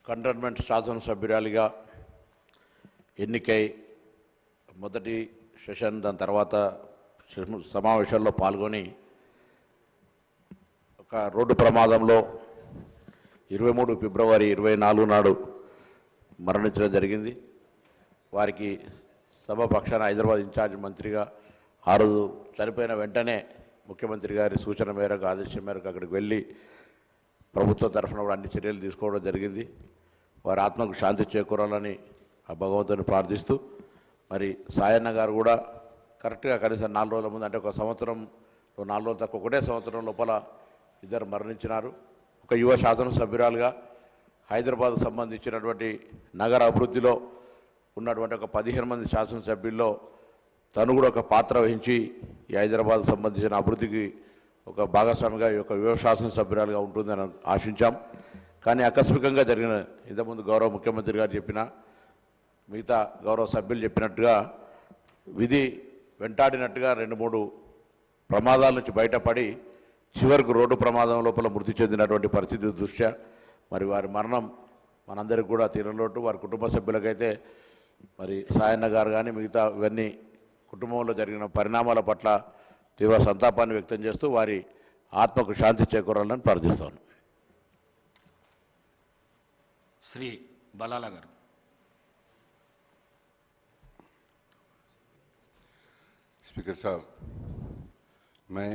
Cantonment శాసనసభ్యురాలిగా ఎన్నికై మొదటి session దాని తర్వాత సమావేశాల్లో పాల్గొని ఒక రోడ్డు ప్రమాదంలో 23 ఫిబ్రవరి 24 నాడు మరణించడం జరిగింది. వారికి సభ పక్షాన హైదరాబాద్ ఇన్ఛార్జ్ మంత్రిగా ఆ రోజు చనిపోయిన వెంటనే ముఖ్యమంత్రి గారి సూచన మేరకు ఆదేశం మేరకు అక్కడికి వెళ్ళి ప్రభుత్వం తరఫున కూడా అన్ని చర్యలు తీసుకోవడం జరిగింది. వారి ఆత్మకు శాంతి చేకూరాలని ఆ భగవంతుని ప్రార్థిస్తూ మరి సాయన్న గారు కూడా కరెక్ట్గా కనీసం 4 రోజుల ముందు అంటే ఒక సంవత్సరం 4 రోజులు తక్కువ ఒకటే సంవత్సరం లోపల ఇద్దరు మరణించినారు. ఒక యువ శాసనసభ్యురాలుగా హైదరాబాద్ సంబంధించినటువంటి నగర అభివృద్ధిలో ఉన్నటువంటి ఒక 15 మంది శాసనసభ్యుల్లో తను కూడా ఒక పాత్ర వహించి ఈ హైదరాబాద్ సంబంధించిన అభివృద్ధికి ఒక భాగస్వామిగా ఈ యొక్క యువ శాసనసభ్యురాలుగా ఉంటుందని ఆశించాం. కానీ ఆకస్మికంగా జరిగిన ఇంతకుముందు గౌరవ ముఖ్యమంత్రి గారు చెప్పిన మిగతా గౌరవ సభ్యులు చెప్పినట్టుగా విధి వెంటాడినట్టుగా 2-3 ప్రమాదాల నుంచి బయటపడి చివరికి రోడ్డు ప్రమాదం లోపల మృతి చెందినటువంటి పరిస్థితి దృష్ట్యా మరి వారి మరణం మనందరికీ కూడా తీరలోటు. వారి కుటుంబ సభ్యులకైతే మరి సాయన్న గారు కానీ మిగతా ఇవన్నీ కుటుంబంలో జరిగిన పరిణామాల పట్ల తీవ్ర సంతాపాన్ని వ్యక్తం చేస్తూ వారి ఆత్మకు శాంతి చేకూరాలని ప్రార్థిస్తాను. శ్రీ బలాల గారు. स्पीकर साहब, मैं